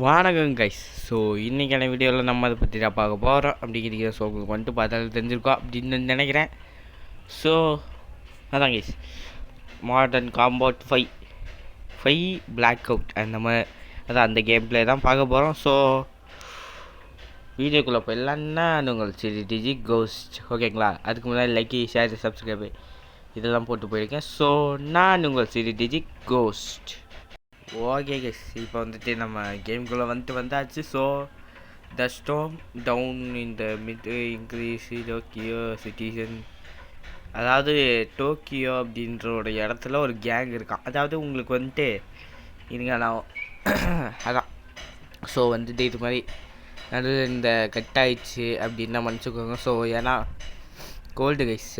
வணக்கம் guys. So இன்றைக்கான வீடியோவில் நம்ம அதை பற்றி தான் பார்க்க போகிறோம் அப்படிங்கிறீங்க. ஸோ உங்களுக்கு வந்துட்டு பார்த்தாலும் தெரிஞ்சிருக்கோம் அப்படின்னு நினைக்கிறேன். ஸோ அதான் கைஸ், மாடர்ன் காம்பவுட் 5 பிளாக் அவுட் அந்த கேம் பிளே தான் பார்க்க போகிறோம். ஸோ வீடியோக்குள்ளே போயிடலான்னா உங்கள் டிஜி கோஸ்ட், ஓகேங்களா? அதுக்கு முன்னாடி லைக், ஷேர், சப்ஸ்கிரைபு இதெல்லாம் போட்டு போயிருக்கேன். ஸோ நான் உங்கள் டிஜி கோஸ்ட். ஓகே கைஸ், இப்போ வந்துட்டு நம்ம கேம்குள்ளே வந்தாச்சு. ஸோ த ஸ்டோம் டவுன் இந்த மிட் இன்க்ரீஸ் டோக்கியோ சிட்டிசன், அதாவது டோக்கியோ அப்படின்ற இடத்துல ஒரு கேங் இருக்கான். அதாவது உங்களுக்கு வந்துட்டு இருங்க நான் அதான். ஸோ வந்துட்டு இது மாதிரி நடுவில் இந்த கட் ஆயிடுச்சு அப்படின்னா மன்னிச்சுக்கோங்க. ஸோ ஏன்னா கோல்டு கைஸ்,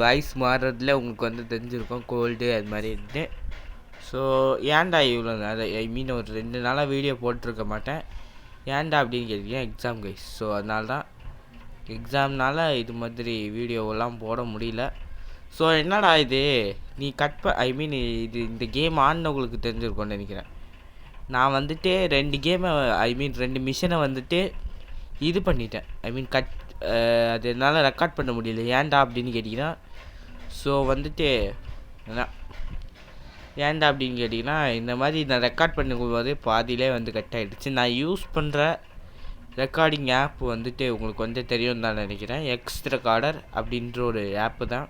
வாய்ஸ் மாறுறதுல உங்களுக்கு வந்து தெரிஞ்சிருக்கும் கோல்டு அது மாதிரி இருந்துட்டு. ஸோ ஏன்டா இவ்வளோ நேரம், ஒரு 2 நாளாக வீடியோ போட்டிருக்க மாட்டேன். ஏன்டா அப்படின்னு கேட்டீங்க, எக்ஸாம் கைஸ். ஸோ அதனால தான், எக்ஸாம்னால இது மாதிரி வீடியோவெல்லாம் போட முடியல. ஸோ என்னடா இது நீ இது இந்த கேம் ஆடினவங்களுக்கு தெரிஞ்சிருக்கோன்னு நினைக்கிறேன். நான் வந்துட்டு 2 மிஷனை வந்துட்டு இது பண்ணிட்டேன். அது என்னால் ரெக்கார்ட் பண்ண முடியல. ஏன்டா அப்படின்னு கேட்டிங்கன்னா, ஸோ வந்துட்டு ஏன்டா அப்படின்னு கேட்டிங்கன்னா, இந்த மாதிரி நான் ரெக்கார்ட் பண்ணும்போது பாதியிலே வந்து கட் ஆகிடுச்சு. நான் யூஸ் பண்ணுற ரெக்கார்டிங் ஆப் வந்துட்டு உங்களுக்கு வந்து தெரியும் தான் நினைக்கிறேன். ரெக்கார்டர் அப்படின்ற ஒரு ஆப்பு தான்.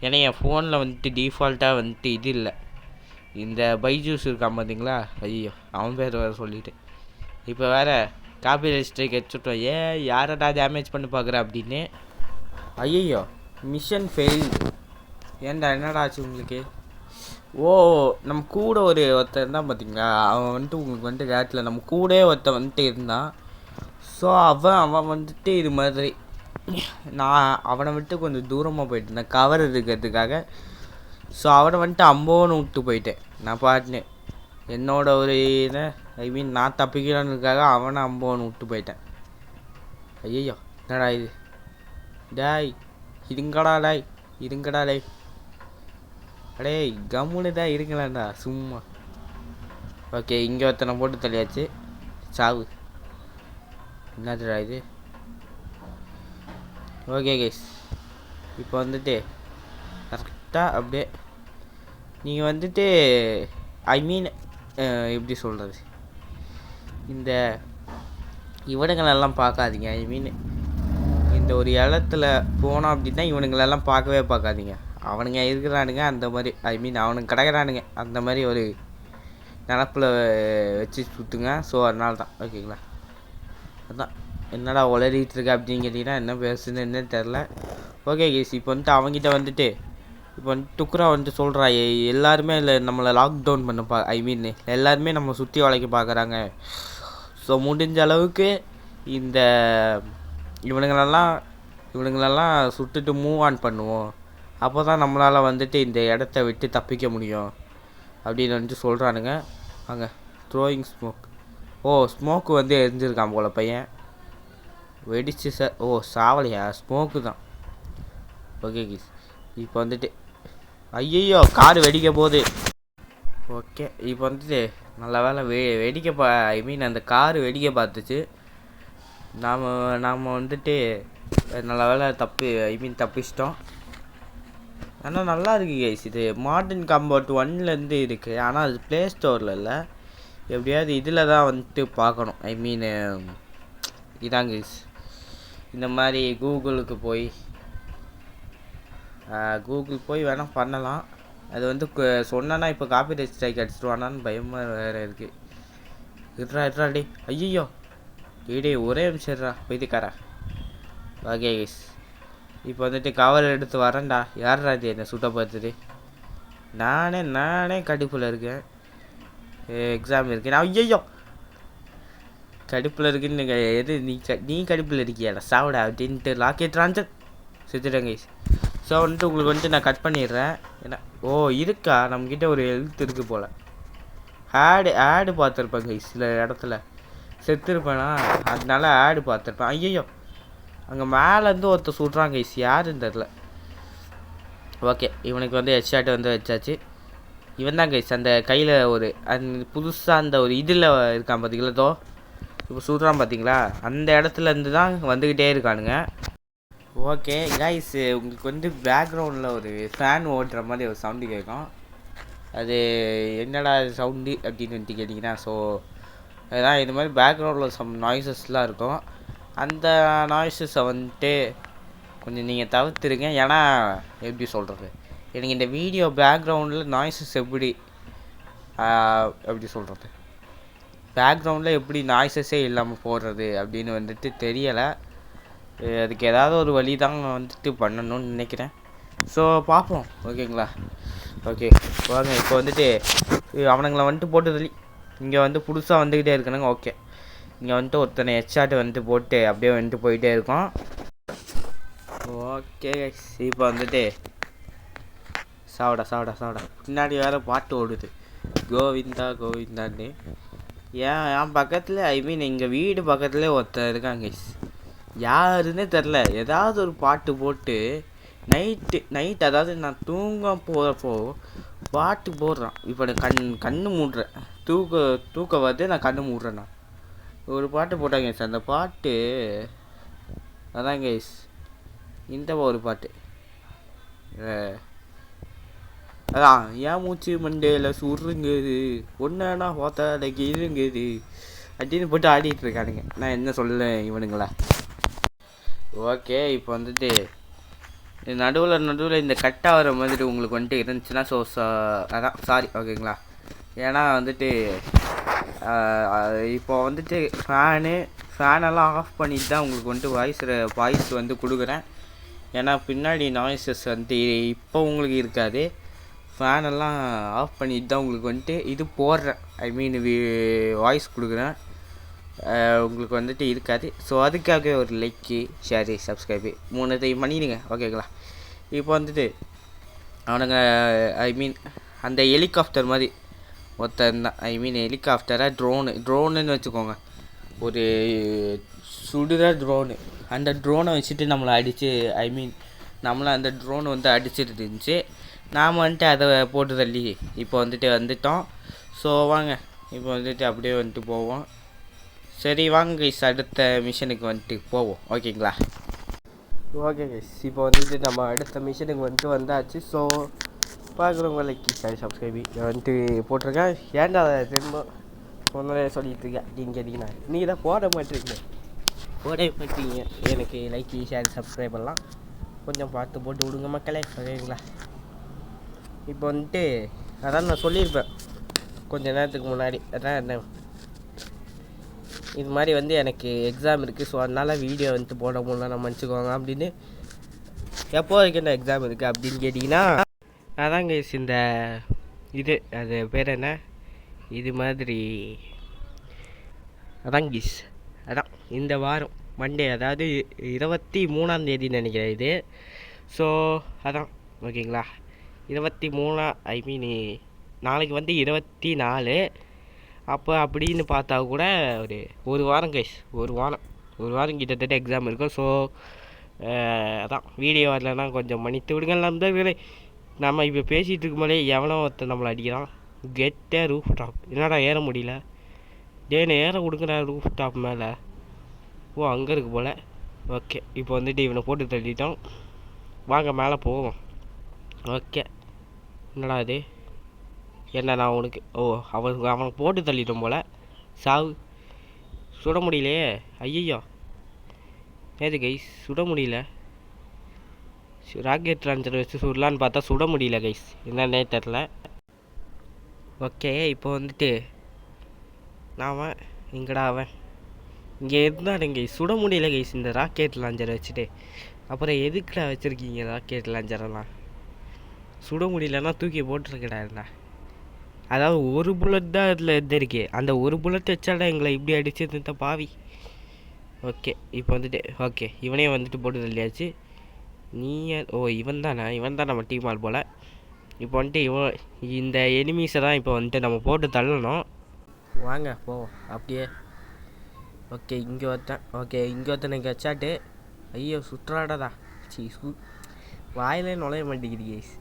ஏன்னா என் ஃபோனில் வந்துட்டு டிஃபால்ட்டாக வந்துட்டு இது இல்லை, இந்த பைஜூஸ் இருக்கான் பார்த்தீங்களா, ஐயோ அவன் பேர் வேறு சொல்லிவிட்டு இப்போ வேறு காப்பிரைட் ஸ்ட்ரைக் எடுத்துட்டோம். யாரடா டேமேஜ் பண்ணி பார்க்குற அப்படின்னு. ஐயோ மிஷன் ஃபெயில். ஏன்டா என்னடா ஆச்சு உங்களுக்கு? நம்ம கூட ஒருத்தர் இருந்தான் பார்த்தீங்களா, அவன் வந்துட்டு உங்களுக்கு வந்துட்டு ரேட்டில் நம்ம கூட ஒருத்தன் வந்துட்டு இருந்தான். ஸோ அவன் வந்துட்டு இது மாதிரி நான் அவனை விட்டு கொஞ்சம் தூரமாக போயிட்டு இருந்தேன் கவர் இருக்கிறதுக்காக. ஸோ அவனை வந்துட்டு அம்போன்னு விட்டு போயிட்டேன். நான் பாட்டுனேன் என்னோட ஒரு இதை நான் தப்பிக்கலான்னுக்காக அவனை அம்போன்னு விட்டு போயிட்டேன். ஐயோ என்னடா இது, டாய் இருங்கடா டாய் அடே கம்முன்னு தான் இருக்கலாம்டா சும்மா. ஓகே, இங்கே ஒருத்தனை போட்டு தள்ளியாச்சு. சாவு என்னதுடா இது. ஓகே கைஸ், இப்போ வந்துட்டு கரெக்டாக அப்படியே நீங்கள் வந்துட்டு எப்படி சொல்கிறது, இந்த இவனுங்களெல்லாம் பார்க்காதீங்க. இந்த ஒரு இடத்துல போனோம் அப்படின்னா இவனுங்களெல்லாம் பார்க்கவே பார்க்காதீங்க. அவனுங்க இருக்கிறானுங்க அந்த மாதிரி, அவனுங்க கிடக்கிறானுங்க அந்த மாதிரி ஒரு நினப்பில் வச்சு சுற்றுங்க. ஸோ அதனால தான், ஓகேங்களா? அதான் என்னடா உளறிட்டு இருக்க அப்படின்னு கேட்டிங்கன்னா என்ன பேசுன்னு என்னன்னு தெரில. ஓகே கேஸ், இப்போ வந்துட்டு அவங்ககிட்ட வந்துட்டு இப்போ வந்துட்டு டுக்குரா வந்துட்டு சொல்கிறா, எல்லாருமே இல்லை நம்மளை லாக்டவுன் பண்ண எல்லாருமே நம்ம சுற்றி வளைக்க பார்க்குறாங்க. ஸோ முடிஞ்ச அளவுக்கு இந்த இவனுங்களெல்லாம் சுட்டுட்டு மூவ் ஆன் பண்ணுவோம். அப்போ தான் நம்மளால் வந்துட்டு இந்த இடத்த விட்டு தப்பிக்க முடியும் அப்படின்னு வந்துட்டு சொல்கிறானுங்க. அங்கே த்ரோயிங் ஸ்மோக். ஸ்மோக்கு வந்து எரிஞ்சிருக்கான் போல் பையன், வெடிச்சு சாவலையா, ஸ்மோக்கு தான். ஓகே கீஸ், இப்போ வந்துட்டு ஐயோ கார் வெடிக்க போகுது. ஓகே, இப்போ வந்துட்டு நல்ல வேலை வெடிக்க அந்த கார் வெடிக்க பார்த்துச்சு. நாம் வந்துட்டு நல்ல வேலை தப்பிச்சிட்டோம். ஆனால் நல்லா இருக்குது கைஸ். இது மாடர்ன் காம்பவுட் 1லேருந்து இருக்குது, ஆனால் அது ப்ளே ஸ்டோரில் இல்லை. எப்படியாவது இதில் தான் வந்துட்டு பார்க்கணும். இதாங்க கைஸ், இந்த மாதிரி கூகுள் போய் வேணால் பண்ணலாம். அது வந்து சொன்னேன்னா இப்போ காப்பிரைட் ஸ்ட்ரைக் அடிச்சிடுவானான்னு பயமாக வேறு இருக்குது. இருடா ஐயோ டே ஒரே நிமிஷம்டா போய்த்துக்காரா. ஓகே கைஸ், இப்போ வந்துட்டு கவர் எடுத்து வரேன்டா. யார்டா இது என்னை சுட்ட பார்த்துட்டு? நானே கடுப்பில் இருக்கேன், எக்ஸாம் இருக்கேன். ஐயோ கடுப்பில் இருக்குன்னு எது நீ கடுப்பில் இருக்கியாடா, சாவிடா அப்படின்ட்டு லாக்கெட் ராஞ்சர் செத்துட்டேன் கைஸ். ஸோ வந்துட்டு உங்களுக்கு வந்துட்டு நான் கட் பண்ணிடுறேன். ஏன்னா இருக்கா நம்மக்கிட்ட ஒரு ஹெல்த் இருக்குது போல். ஆடு பார்த்துருப்பேன் கைஸ், சில இடத்துல செத்துருப்பேனா அதனால ஆடு பார்த்துருப்பேன். ஐயோ அங்கே மேலேருந்து ஒருத்தர் சுடுறாங்க கைஸ், யாருன்னு தெரில. ஓகே, இவனுக்கு வந்து ஹெட்ஷாட் வந்து வச்சாச்சு. இவன் தான் கைஸ் அந்த கையில் ஒரு அந்த புதுசாக அந்த ஒரு இதில் இருக்கான் பார்த்தீங்களா தோ இப்போ சுடுறான் பார்த்தீங்களா அந்த இடத்துலேருந்து தான் வந்துக்கிட்டே இருக்கானுங்க. ஓகே கைஸ் உங்களுக்கு வந்து பேக்ரவுண்டில் ஒரு ஃபேன் ஓடுற மாதிரி ஒரு சவுண்டு கேட்கும். அது என்னடா சவுண்டு அப்படின்னு வந்துட்டு கேட்டிங்கன்னா ஸோ அதுதான் இது மாதிரி பேக்ரவுண்டில் சம் நாய்ஸஸ்லாம் இருக்கும். அந்த நாய்ஸஸை வந்துட்டு கொஞ்சம் நீங்கள் தவிர்த்துருங்க. ஏன்னா எப்படி சொல்கிறது எனக்கு இந்த வீடியோ பேக்ரவுண்டில் நாய்ஸஸ் எப்படி சொல்கிறது பேக்ரவுண்டில் எப்படி நாய்ஸஸே இல்லாமல் போடுறது அப்படின்னு வந்துட்டு தெரியலை. அதுக்கு ஏதாவது ஒரு வழி தான் வந்துட்டு பண்ணணும்னு நினைக்கிறேன். ஸோ பார்ப்போம் ஓகேங்களா. ஓகே வாங்க இப்போ வந்துட்டு அவனுங்களை வந்துட்டு போட்டு தள்ளி இங்கே வந்து புதுசாக வந்துக்கிட்டே இருக்கணுங்க. ஓகே இங்கே வந்துட்டு ஒருத்தனை ஹெட்ஷாட் வந்துட்டு போட்டு அப்படியே வந்துட்டு போயிட்டே இருக்கோம். ஓகே இப்போ வந்துட்டு சாவடா பின்னாடி வேறு பாட்டு ஓடுது கோவிந்தா கோவிந்தான்னு. என் பக்கத்தில் ஐ மீன் எங்கள் வீடு பக்கத்துலேயே ஒருத்தர் இருக்காங்க யாருன்னே தெரில. ஏதாவது ஒரு பாட்டு போட்டு நைட் அதாவது நான் தூங்க போகிறப்போ பாட்டு போடுறான். இப்போ நான் கண்ணு மூடுறேன் தூக்க வருது நான் கண்ணு மூடுறேன். நான் ஒரு பாட்டு போட்டாங்க சார் அந்த பாட்டு அதான் கைஸ் இந்த ஒரு பாட்டு அதான் ஏன் மூச்சு மண்டேல சுருங்குது ஒன்னா ஹோத்தாடைக்கு இருங்குது அப்படின்னு போட்டு ஆடிட்டு இருக்கானுங்க. நான் என்ன சொல்ல இவனுங்களா. ஓகே இப்போ வந்துட்டு நடுவில் இந்த கட் ஆகிற மாதிரி உங்களுக்கு வந்துட்டு இருந்துச்சுன்னா ஸோ அதான் சாரி ஓகேங்களா. ஏன்னா வந்துட்டு இப்போ வந்துட்டு ஃபேனெல்லாம் ஆஃப் பண்ணிட்டு தான் உங்களுக்கு வந்துட்டு வாய்ஸ் வந்து கொடுக்குறேன். ஏன்னா பின்னாடி நாய்ஸஸ் வந்துட்டு இப்போ உங்களுக்கு இருக்காது. ஃபேனெல்லாம் ஆஃப் பண்ணிட்டு தான் உங்களுக்கு வந்துட்டு இது போடுறேன். ஐ மீன் வாய்ஸ் கொடுக்குறேன். உங்களுக்கு வந்துட்டு இருக்காது. ஸோ அதுக்காக ஒரு லைக்கு ஷேரு சப்ஸ்கிரைபு 3 பண்ணிடுங்க ஓகேங்களா. இப்போ வந்துட்டு அவனுங்க ஐ மீன் அந்த ஹெலிகாப்டர் மாதிரி ஒருத்தன் தான். ஐ மீன் ஹெலிகாப்டராக ட்ரோனுன்னு வச்சுக்கோங்க. ஒரு சுடுற ட்ரோனு. அந்த ட்ரோனை வச்சுட்டு நம்மளை அடித்து ஐ மீன் நம்மளை அந்த ட்ரோனை வந்து அடிச்சுட்டு இருந்துச்சு. நாம் வந்துட்டு அதை போட்டு தள்ளி இப்போ வந்துட்டோம். ஸோ வாங்க இப்போ வந்துட்டு அப்படியே வந்துட்டு போவோம். சரி வாங்க கைஸ் அடுத்த மிஷனுக்கு வந்துட்டு போவோம் ஓகேங்களா. ஓகே கைஸ் இப்போ வந்துட்டு நம்ம அடுத்த மிஷனுக்கு வந்தாச்சு. ஸோ பார்க்குறவங்க லைக் ஷேர் சப்ஸ்கிரைபி வந்துட்டு போட்டிருக்கேன். ஏன்டா அதை திரும்ப ஒன்றே சொல்லிட்டு இருக்கேன் அப்படின்னு கேட்டிங்கன்னா நீங்கள் தான் போட மாட்டீங்க எனக்கு லைக் ஷேர் சப்ஸ்கிரைப் எல்லாம் கொஞ்சம் பார்த்து போட்டு விடுங்க மக்களே ஓகேங்களா. இப்போ வந்துட்டு அதான் நான் சொல்லியிருப்பேன் கொஞ்சம் நேரத்துக்கு முன்னாடி. அதான் என்ன இது மாதிரி வந்து எனக்கு எக்ஸாம் இருக்குது. ஸோ அதனால் வீடியோ வந்துட்டு போட முடியல நம்ம மன்னிச்சுக்கோங்க அப்படின்னு. எப்போ வரைக்கும் என்ன எக்ஸாம் இருக்குது அப்படின்னு கேட்டிங்கன்னா அதாங்க இந்த இது அது பேர் என்ன இது மாதிரி அதாங்க அதான் இந்த வாரம் மண்டே அதாவது 23ஆம் நினைக்கிறேன் இது. ஸோ அதான் ஓகேங்களா 23 ஐ மீன் நாளைக்கு வந்து 24. அப்போ அப்படின்னு பார்த்தா கூட ஒரு வாரம் கைஸ் ஒரு வாரம் கிட்டத்தட்ட எக்ஸாம் இருக்கும். ஸோ அதான் வீடியோ வரலன்னா கொஞ்சம் மன்னித்து விடுங்க நண்பர்களே. நம்ம இப்போ பேசிகிட்டு இருக்கும்போதே எவனோ ஒருத்தர் நம்மளை அடிக்கிறான். கெட்டே ரூஃப் டாப் என்னடா ஏற முடியல டேன்னு ஏற கொடுக்குறா ரூஃப் டாப் மேலே. ஓ அங்கே இருக்கு போல். ஓகே இப்போ வந்துட்டு இவனை போட்டு தள்ளிட்டோம். வாங்க மேலே போவோம். ஓகே என்னடா இது என்ன நான் உனக்கு அவன் போட்டு தள்ளிட்டோம் போல். சாவு சுட முடியலையே ஐயோ ஏது கைஸ் சுட முடியல. ராக்கெட் லான்ச்சர் வச்சு சுடலான்னு பார்த்தா சுட முடியல கைஸ் என்னன்னே தெரில. ஓகே இப்போ வந்துட்டு நான் இங்கடா அவன் இங்கே இருந்தானுங்க சுட முடியல கைஸ் இந்த ராக்கெட் லான்ச்சரை வச்சுட்டு. அப்புறம் எதுக்குடா வச்சுருக்கீங்க ராக்கெட் லான்ச்சரெல்லாம் சுட முடியலன்னா தூக்கி போட்டுருக்கடா. அதாவது ஒரு புல்லட் தான் அதில் இருந்திருக்கு. அந்த ஒரு புல்லட் வச்சாடா எங்களை இப்படி அடிச்சது பாவி. ஓகே இப்போ வந்துட்டு ஓகே இவனே வந்துட்டு போட்டு தள்ளியாச்சு. நீ இவன் தான் நம்ம டீம் ஆள் போல். இப்போ வந்துட்டு இந்த எனிமீஸை தான் இப்போ வந்துட்டு நம்ம போட்டு தள்ளணும். வாங்க போவோம் அப்படியே. ஓகே இங்கே ஒருத்தன் இங்கே வச்சாட்டு ஐயோ சுற்றாடதா வாயிலே நுழைய மாட்டேங்குது கேஸ்.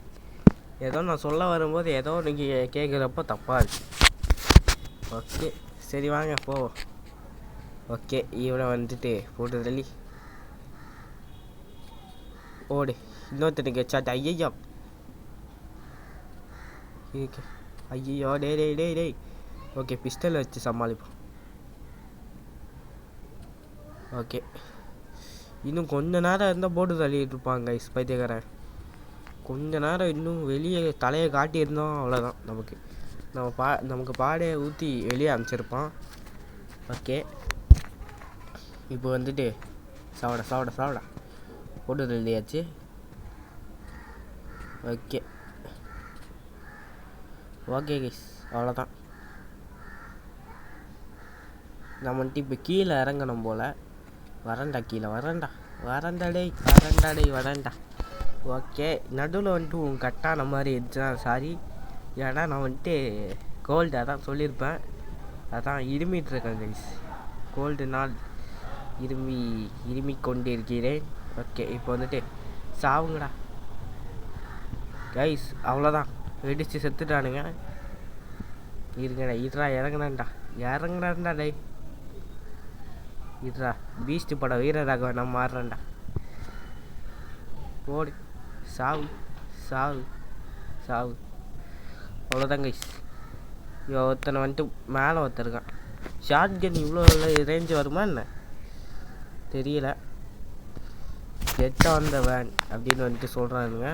ஏதோ நான் சொல்ல வரும்போது ஏதோ நீங்கள் கேட்குறப்போ தப்பாக இருக்கு. ஓகே சரி வாங்க போவோம். ஓகே இவனை வந்துட்டு போட்டு தள்ளி ஓடு. இன்னொருத்தனுக்கு சாட். ஐயோ இருக்கு. ஐயோ டேய் டேய் டேய் டேய். ஓகே பிஸ்டல் வச்சு சமாளிப்போம். ஓகே இன்னும் கொஞ்ச நேரம் இருந்தால் போட்டு தள்ளிட்டு இருப்பாங்க பைத்தியக்காரன். கொஞ்ச நேரம் இன்னும் வெளியே தலையை காட்டியிருந்தோம் அவ்வளோதான். நமக்கு பாடையை ஊற்றி வெளியே அனுப்பிச்சிருப்பான். ஓகே இப்போ வந்துட்டு சாவடா போட்டு தள்ளியாச்சு. ஓகே கைஸ் அவ்வளோதான். நம்ம வந்துட்டு இப்போ கீழே இறங்கணும் போல். வரண்டா கீழே வரண்டா. ஓகே நடுவில் வந்துட்டு உன் கட்டான மாதிரி இருந்துச்சுன்னா சாரி. ஏன்னா நான் வந்துட்டு கோல்டு அதான் சொல்லியிருப்பேன். அதான் இருமிட்டுருக்கேன் கைஸ். கோல்டு நாள் இருமி கொண்டு இருக்கிறேன். ஓகே இப்போ வந்துட்டு சாவுங்கடா கைஸ். அவ்வளோதான் வெடிச்சு செத்துட்டானுங்க. இருங்கடா இறங்குறான்டா டே. இருடா பீஸ்ட் பட வீரராக நான் மாறுறேன்டா. ஓடு சாவு அவ்வளோதான் கைஸ். ஒருத்தனை வந்துட்டு மேலே ஒருத்தருக்கான். ஷார்ட் கன் இவ்வளோ ரேஞ்சு வருமா என்ன தெரியல. கெட் ஆன் த வேன் அப்படின்னு வந்துட்டு சொல்கிறானுங்க.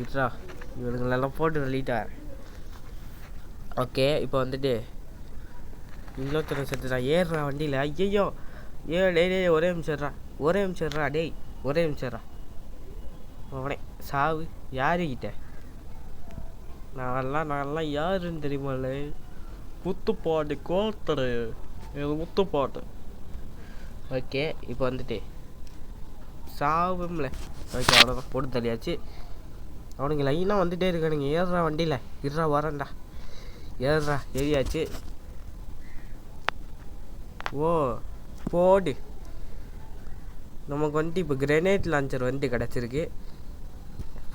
இருடா இவனுங்களெல்லாம் போட்டு தள்ளிட்டார். ஓகே இப்போ வந்துட்டு இன்னொருத்தனை செத்துட்டான். ஏறுறா வண்டியில். ஐயோ டேய் ஒரே நிமிஷம்டா அவனே சாவு. யாருக்கிட்ட நான்லாம் யாருன்னு தெரியுமால? முத்துப்பாட்டு கோத்தரு முத்துப்பாட்டு. ஓகே இப்போ வந்துட்டு சாவும்ல. ஓகே அவ்வளோதான் போட்டு தள்ளியாச்சு. அவனுங்க லைனாக வந்துகிட்டே இருக்கானுங்க. ஏறுறா வண்டியில். வரேன்டா ஏறியாச்சு. ஓ போடு. நமக்கு வந்துட்டு இப்போ கிரெனேட் லான்ச்சர் வந்துட்டு கிடச்சிருக்கு.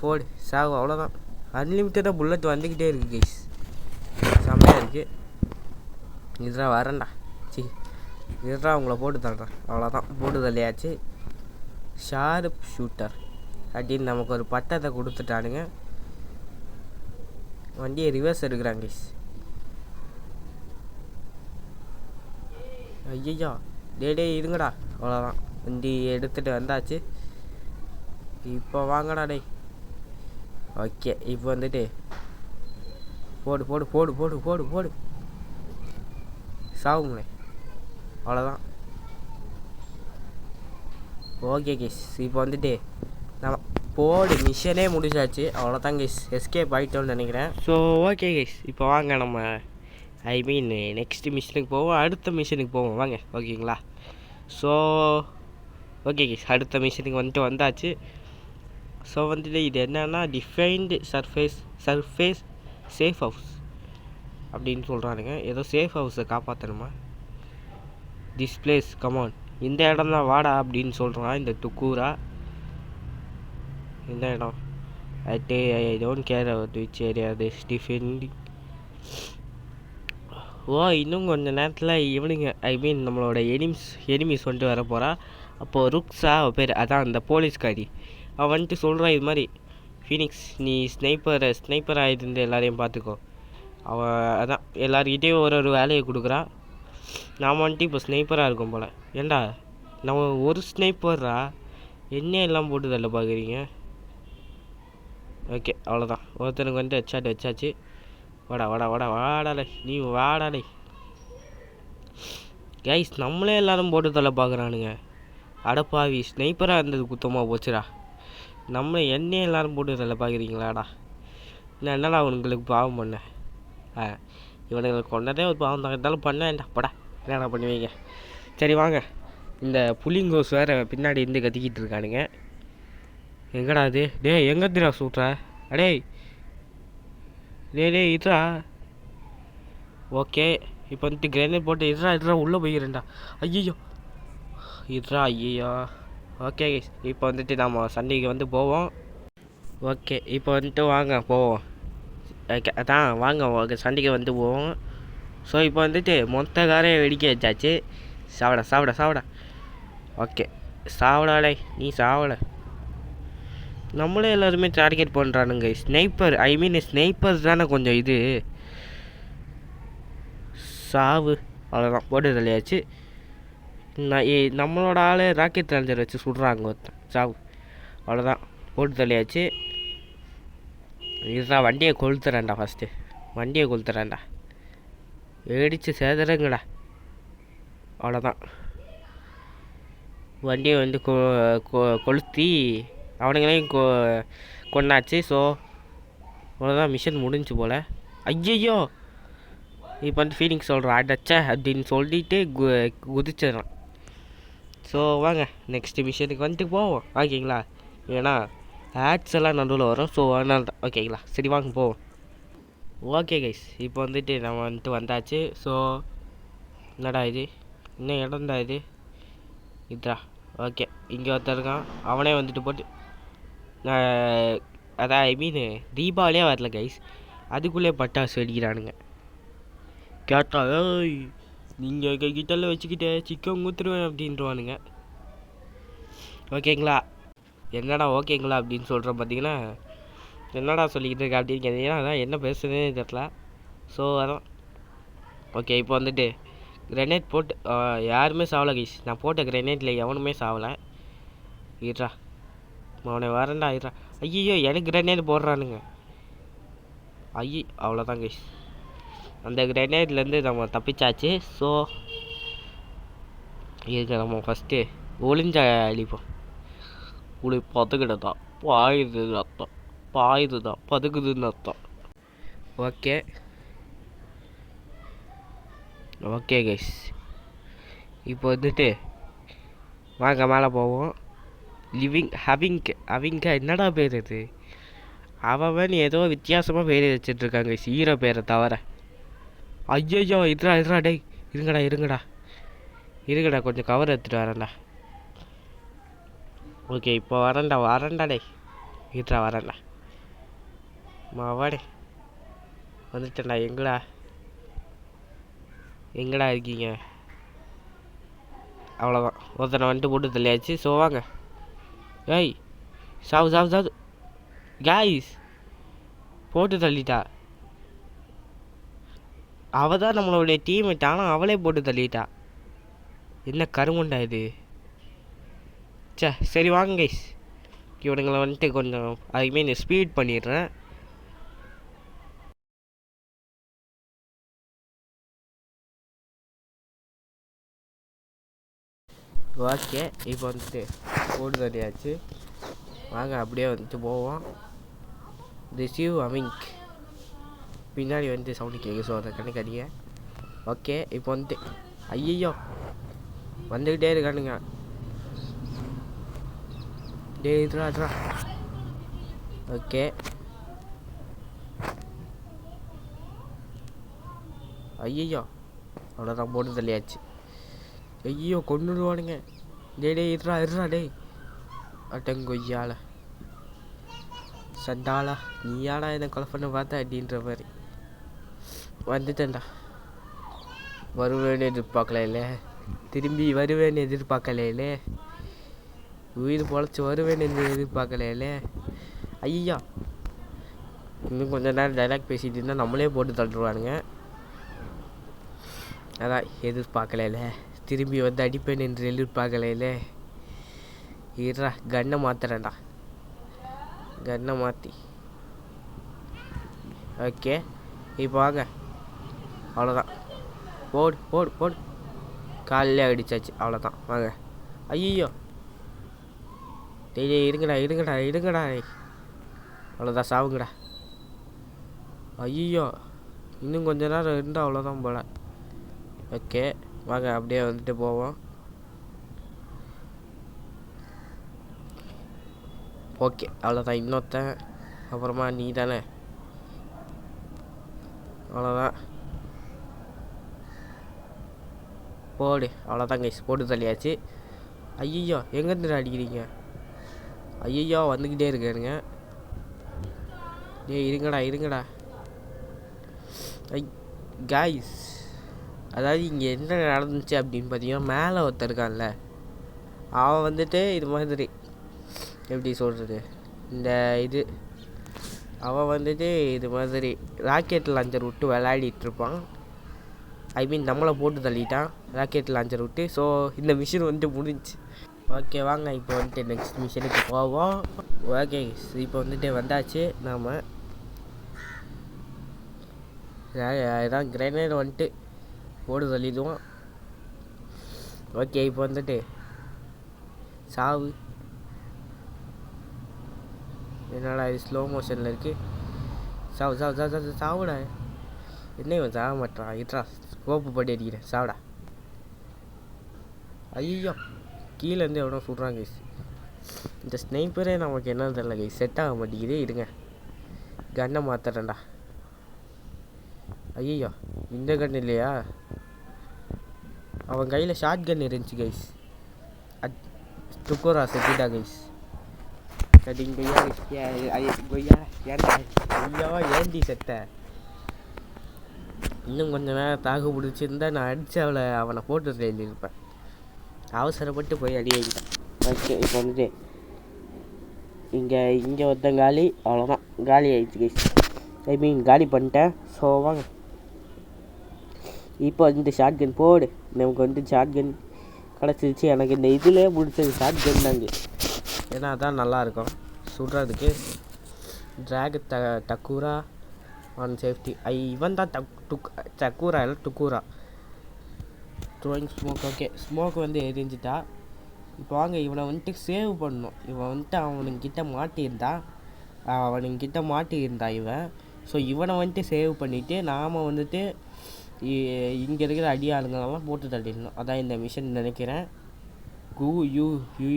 போடு சாவு. அவ்வளோதான். அன்லிமிட்டடாக புல்லட் வந்துக்கிட்டே இருக்குது கைஸ். செம்மையாக இருக்குது. வரேன்டா உங்களை போட்டு தள்ளுறேன். அவ்வளோதான் போட்டு தள்ளியாச்சு. ஷார்ப் ஷூட்டர் அப்படின்னு நமக்கு ஒரு பட்டத்தை கொடுத்துட்டானுங்க. வண்டியை ரிவர்ஸ் எடுக்கிறாங்க கைஸ். ஐயா டே இருங்கடா. அவ்வளோதான் வண்டி எடுத்துகிட்டு வந்தாச்சு. இப்போ வாங்கடா டே. ஓகே இப்போ வந்துட்டு போடு சாவுங்களே. அவ்வளோதான். ஓகே கேஸ் இப்போ வந்துட்டு நம்ம மிஷனே முடிச்சாச்சு. அவ்வளோதான் கேஸ். எஸ்கேப் ஆகிட்டோன்னு நினைக்கிறேன். ஸோ ஓகே கேஸ் இப்போ வாங்க நம்ம நெக்ஸ்ட் மிஷனுக்கு போவோம். அடுத்த மிஷனுக்கு போவோம் வாங்க. ஓகேங்களா? ஸோ ஓகே கேஸ் அடுத்த மிஷனுக்கு வந்துட்டு வந்தாச்சு. ஸோ வந்துட்டு இது என்னன்னா டிஃபைன்டு சர்ஃபேஸ் சேஃப் ஹவுஸ் அப்படின்னு சொல்கிறானுங்க. ஏதோ சேஃப் ஹவுஸை காப்பாற்றணுமா? டிஸ்பிளேஸ் கமான் இந்த இடம் தான் வாடா அப்படின்னு சொல்கிறான் இந்த டுக்கூரா. இந்த இடம் I don't care about which area this defending. இன்னும் கொஞ்சம் நேரத்தில் இவனுங்க நம்மளோட எனிமிஸ் வந்துட்டு வர போகிறா. அப்போது ருக்ஸா பேர் அதான் அந்த போலீஸ்காரி. அவன் வந்துட்டு சொல்கிறான் இது மாதிரி, ஃபீனிக்ஸ் நீ ஸ்னைப்பராக இருந்து எல்லாரையும் பார்த்துக்கோ. அவன் அதான் எல்லாருக்கிட்டேயும் ஒரு வேலையை கொடுக்குறா. நாம் வந்துட்டு இப்போ ஸ்னைப்பராக இருக்கும் போல். ஏண்டா நம்ம ஒரு ஸ்னைப்பரா என்ன எல்லாம் போட்டு தள்ள பார்க்குறீங்க? ஓகே அவ்வளோதான். ஒருத்தனுக்கு வந்துட்டு ஹெட்ஷாட் வச்சாச்சு. வாடாலே நீ வாடாலே. கைஸ் நம்மளே எல்லாரும் போட்டு தள்ள பார்க்குறானுங்க. அடப்பாவி ஸ்னைப்பராக இருந்தது குத்தமாக போச்சுடா. நம்ம என்னையே எல்லோரும் போட்டு தள்ள பார்க்குறீங்களாடா? நான் என்னடா அவனுங்களுக்கு பாவம் பண்ணேன்? இவனுங்களுக்கு கொண்டதே ஒரு பாவம் தான். இருந்தாலும் பண்ணேன்டா படா. என்னடா பண்ணுவீங்க? சரி வாங்க. இந்த புலிங்கோஸ் வேறு பின்னாடி இருந்து கத்திக்கிட்டு இருக்கானுங்க. எங்கடா அது? எங்கேருந்துடா சூட்ற? டே இதுரா. ஓகே இப்போ வந்துட்டு கிரேனேட் போட்டு இதுரா உள்ளே போயிடுறேன்டா. ஐயோ ஓகே இப்போ வந்துட்டு நம்ம சண்டைக்கு வந்து போவோம். ஓகே இப்போ வந்துட்டு வாங்க போவோம். அதான் வாங்க சண்டைக்கு வந்து போவோம். ஸோ இப்போ வந்துட்டு மொத்த காரையும் வெடிக்க வச்சாச்சு. சாவடா. ஓகே சாவடாலே நீ சாவலை. நம்மளே எல்லாருமே டார்கெட் பண்ணுறானுங்க. ஸ்னைப்பர்ஸ் தானே கொஞ்சம் இது சாவு. அவ்வளோதான் போட்டு தள்ளியாச்சு. நம்மளோட ஆள் ராக்கெட் லான்ச்சர் வச்சு சுடுறாங்க ஒருத்தன். சாவு. அவ்வளோதான் போட்டு தள்ளியாச்சு. இதுதான் வண்டியை கொளுத்துறேன்டா. ஃபஸ்ட்டு வண்டியை கொளுத்துறேன்டா. வெடித்து சேதறங்கடா. அவ்வளோதான் வண்டியை வந்து கொளுத்தி அவனுங்களையும் கொண்டாச்சு. ஸோ அவ்வளோதான் மிஷன் முடிஞ்சு போல். ஐயோ இப்போ வந்து ஃபீலிங்ஸ் சொல்கிறான் அடச்சா அப்படின்னு சொல்லிட்டு குதிச்சிடறான். ஸோ வாங்க நெக்ஸ்ட் மிஷனுக்கு வந்துட்டு போவோம். ஓகேங்களா? ஏன்னா ஆட்ஸ் எல்லாம் நடுவில் வரும். ஸோ அதனால தான். ஓகேங்களா? சரி வாங்க போவோம். ஓகே கைஸ் இப்போ வந்துட்டு நம்ம வந்துட்டு வந்தாச்சு. ஸோ என்னடா இது இன்னும் இடம்டா இது இதா. ஓகே இங்கே ஒருத்தர் இருக்கான். அவனே வந்துட்டு போட்டு அதான் தீபாவளியே வரல கைஸ், அதுக்குள்ளே பட்டாசு வெடிக்கிறானுங்க. கேட்டா ஏய் நீங்கள் கிட்டல வச்சுக்கிட்டே சிக்கன் ஊற்றுருவேன் அப்படின்றவானுங்க. ஓகேங்களா? என்னடா ஓகேங்களா அப்படின்னு சொல்கிறேன். பார்த்தீங்கன்னா என்னடா சொல்லிக்கிட்டு இருக்கா அப்படின்னு கேட்டீங்கன்னா அதான் என்ன பேசுறதுனே தெரியல. ஸோ அதான் ஓகே இப்போ வந்துட்டு கிரெனேட் போட்டு யாருமே சாவலை கைஸ். நான் போட்ட கிரெனேட்டில் எவனுமே சாவலை. இருடா அவனை வரேன்டா. இருடா. ஐயோ எனக்கு கிரெனேட் போடுறானுங்க. அவ்வளோதான் கைஸ், அந்த கிரெனேட்லேருந்து நம்ம தப்பிச்சாச்சு. ஸோ இதுக்கு நம்ம ஃபஸ்ட்டு ஒளிஞ்ச அழிப்போம். உளி பதுக்கிட்டதான் பாயுதுன்னு அர்த்தம். பாயுதுதான் பதுக்குதுன்னு அர்த்தம். ஓகே கைஸ் இப்போ வந்துட்டு வாங்க மேலே போவோம். அவிங்க என்னடா பேர் இது? அவன் ஏதோ வித்தியாசமாக பேர் வச்சிட்ருக்காங்க ஹீரோ பேரை தவிர. ஐயோ இருடா டேய் இருங்கடா கொஞ்சம் கவர் எடுத்துகிட்டு வரேன்டா. ஓகே இப்போ வரேன்டா டேய் வரேன்டா. மாவாடே வந்துட்டேன்டா. எங்கடா இருக்கீங்க? அவ்வளோதான் ஒருத்தனை வந்துட்டு போட்டு தள்ளியாச்சு. ஸோ வாங்க. ஏய் சாவு காய்ஸ் போட்டு தள்ளிட்டா. அவள் தான் நம்மளுடைய டீம்மேட், ஆனால் அவளே போட்டு தள்ளிட்டா. என்ன கருமண்டா இது? சரி வாங்க கைஸ், இவனுங்களை வந்துட்டு கொஞ்சம் அதுக்குமே ஸ்பீட் பண்ணிடுறேன். ஓகே இப்போ வந்துட்டு போட்டு தள்ளியாச்சு. வாங்க அப்படியே வந்துட்டு போவோம். ரிசீவ் அமிங்க் பின்னாடி வந்து சவுண்டு கேட்கு. ஸோ அதை கணக்கடிங்க. ஓகே இப்போ வந்துட்டு ஐயோ வந்துக்கிட்டே இருக்கானுங்க. இதுரா. ஓகே ஐயோ அவ்வளோதான் போட்டு தள்ளியாச்சு. ஐயோ கொண்டுடுவானுங்க. இருடா டேய் அட்டங்கொய்யால சண்டாளா நீயாடா என்னை கொலை பண்ண பார்த்தா அப்படின்ற மாதிரி வந்துட்டேன்டா. வருவேன்னு எதிர்பார்க்கல, திரும்பி வருவேன்னு எதிர்பார்க்கல, உயிர் பொழைச்சி வருவேன்னு எதிர்பார்க்கல. ஐயா இன்னும் கொஞ்சம் நேரம் டைலாக் பேசிகிட்டு இருந்தால் நம்மளே போட்டு தள்ளுவானுங்க. அதான் எதிர்பார்க்கல, திரும்பி வந்து அடிப்பேன் என்று எதிர்பார்க்கல. இருடா கன்னை மாத்துறேன்டா. கன்னை மாற்றி ஓகே இப்போ வாங்க. அவ்வளோதான் போடு காலையிலே அடித்தாச்சு. அவ்வளோதான் வாங்க. ஐயோ டெய்லி இருங்கடா. அவ்வளோதான் சாவுங்கடா. ஐயோ இன்னும் கொஞ்ச நேரம் இருந்தால் அவ்வளோதான் போல. ஓகே வாங்க அப்படியே வந்துட்டு போவோம். ஓகே அவ்வளோதான் இன்னொருத்தன். அப்புறமா நீ தானே. அவ்வளோதான் போடு. அவ்வளோதான் கைஸ் போட்டு தள்ளியாச்சு. ஐயோ எங்கேருந்து அடிக்கிறீங்க? ஐயோ வந்துக்கிட்டே இருக்காருங்க. டேய் இருங்கடா ஐ காய்ஸ், அதாவது இங்கே என்ன நடந்துச்சு அப்படின்னு பார்த்தீங்கன்னா, மேலே ஒருத்தர் இருக்கான்ல, அவன் வந்துட்டு இது மாதிரி எப்படி சொல்கிறது, இந்த இது அவன் வந்துட்டு இது மாதிரி ராக்கெட் லான்ச்சர் விட்டு விளையாடிட்டுருப்பான். ஐ மீன் நம்மளை போட்டு தள்ளிட்டான் ராக்கெட் லான்ச்சர் விட்டு. ஸோ இந்த மிஷின் வந்துட்டு முடிஞ்சிச்சு. ஓகே வாங்க இப்போ வந்துட்டு நெக்ஸ்ட் மிஷனுக்கு போவோம். ஓகே இப்போ வந்துட்டு வந்தாச்சு. நாம் இதான் கிரைனேட் வந்துட்டு போட்டு தள்ளிடுவோம். ஓகே இப்போ வந்துட்டு சாவு. என்னடா இது ஸ்லோ மோஷனில் இருக்குது. சாவுடா. என்ன இவன் சாக மாட்டான். இட்ரா ஸ்கோப்பு போட்டு அடிக்கிறேன். சாவுடா. ஐயோ கீழேருந்து எவ்வளோ சுடுறாங்க கைஸ். இந்த ஸ்னைப்பரே நமக்கு என்னன்னு தெரியல கைஸ், செட் ஆக மாட்டேங்குது. இருங்க கன்னை மாற்றுறேன்டா. ஐயோ இந்த கன் இல்லையா, அவன் கையில் ஷார்ட் கன் இருந்துச்சு கைஸ். துக்கோரா செட்டிட்டா கைஸ். ஏண்டி செத்த. இன்னும் கொஞ்சம் நேரம் தாக்கு பிடிச்சிருந்தா நான் அடித்து அவனை போட்டு எழுதியிருப்பேன். அவசரப்பட்டு போய் அடி ஆகிட்டேன். ஓகே இப்போ வந்துட்டு இங்கே ஒருத்தன் காலி. அவ்வளோதான் காலி ஆகிடுச்சு கைஸ். ஐ மீன் காலி பண்ணிட்டேன். ஸோ வாங்க இப்போ வந்து ஷார்ட் கன் போடு. நமக்கு வந்து ஷார்ட் கன் கிடச்சிருச்சு. எனக்கு இந்த இதிலே பிடிச்சது ஷார்ட் கன் தாங்க. ஏன்னா அதான் நல்லாயிருக்கும் சுடுறதுக்கு. ட்ராக் டக்கூரா ஆன் சேஃப்டி. இவன் தான் டக்கூரா இல்லை டுக்கூரா. Throwing smoke. ஓகே ஸ்மோக் வந்து எரிஞ்சிட்டா. இப்போ வாங்க இவனை வந்துட்டு சேவ் பண்ணணும். இவன் வந்துட்டு அவனுங்கிட்ட மாட்டியிருந்தா இவன். ஸோ இவனை வந்துட்டு சேவ் பண்ணிவிட்டு நாம் வந்துட்டு இங்கே இருக்கிற அடியாளுங்களெல்லாம் போட்டு தள்ளிடணும். அதான் இந்த மிஷன் நினைக்கிறேன். You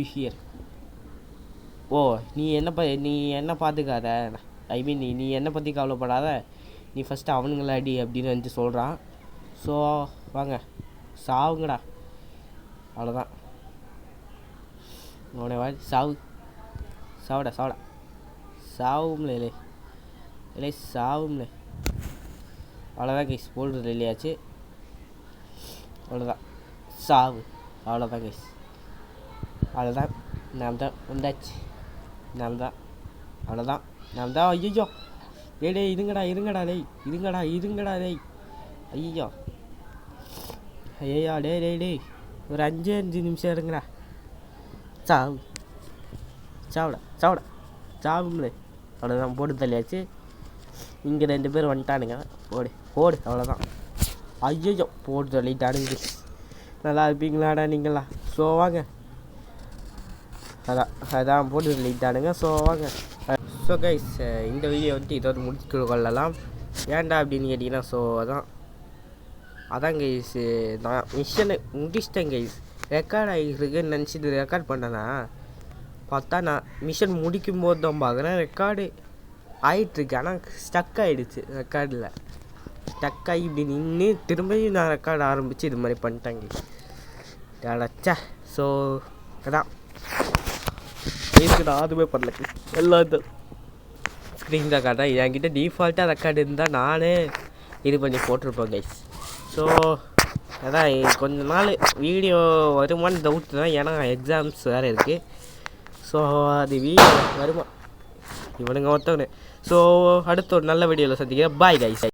here. ஓ நீ என்ன பார்த்துக்காத. ஐ மீன் நீ என்னை பற்றி கவலைப்படாத, நீ ஃபஸ்ட்டு அவனுங்களை அடி அப்படின்னு வந்துட்டு சொல்கிறான். ஸோ வாங்க சாவுங்கடா. அவ்வளோதான் உடனே வா சாவுடா சாவும்ல இல்லை சாவும்ல. அவ்வளோதான் கைஸ் போல்டு இல்லையாச்சு. அவ்வளோதான் சாவு. அவ்வளோதான் கைஸ். அவ்வளோதான் நாம் தான் வந்தாச்சு. அவ்வளோதான் நாம் தான். ஐயோ டே இருங்கடா ஐயோ டே ஒரு 5 நிமிஷம் இருங்கடா. சாவுடா சாவும்ல. அவ்வளோதான் போட்டு தள்ளியாச்சு. இங்கே 2 பேர் வந்துட்டானுங்க. போடு அவ்வளோதான். ஐயோ போட்டு தள்ளிட்டானுங்க. நல்லா இருப்பீங்களாடா நீங்களா. ஸோ வாங்க அதான் போட்டு தள்ளிட்டானுங்க. ஸோ வாங்க. ஸோ கைஸ் இந்த வீடியோ வந்துட்டு இதோடு முடிச்சு கொள்ளலாம். ஏன்டா அப்படின்னு கேட்டிங்கன்னா, ஸோ அதான் கைஸ் நான் மிஷனை முடிச்சிட்டேன் கைஸ். ரெக்கார்ட் ஆகிருக்குன்னு நினச்சிட்டு ரெக்கார்ட் பண்ணேன்னா பார்த்தா நான் மிஷன் முடிக்கும் போது தான் பார்க்குறேன் ரெக்கார்டு ஆகிட்டுருக்கு. ஆனால் ஸ்டக் ஆகிடுச்சு. ரெக்கார்டில் ஸ்டக் ஆகி இப்படி நின்று திரும்பியும் நான் ரெக்கார்டு ஆரம்பித்து இது மாதிரி பண்ணிட்டேங்க அடச்சா. ஸோ அதான் நான் அதுவே பண்ணல. எல்லாத்தையும் ஸ்க்ரீன் ரெக்கார்ட் தான் என்கிட்ட டிஃபால்ட்டாக ரெக்கார்டு இருந்தால் நானே இது பண்ணி போட்டிருப்பேன் கைஸ். ஸோ அதான் கொஞ்ச நாள் வீடியோ வருமானு டவுட் தான். ஏன்னா எக்ஸாம்ஸ் வேறு இருக்குது. ஸோ அது வீடியோ வருமா இவனுங்க ஒருத்தவனு. ஸோ அடுத்த ஒரு நல்ல வீடியோவில் சந்திக்கிறேன். Bye guys.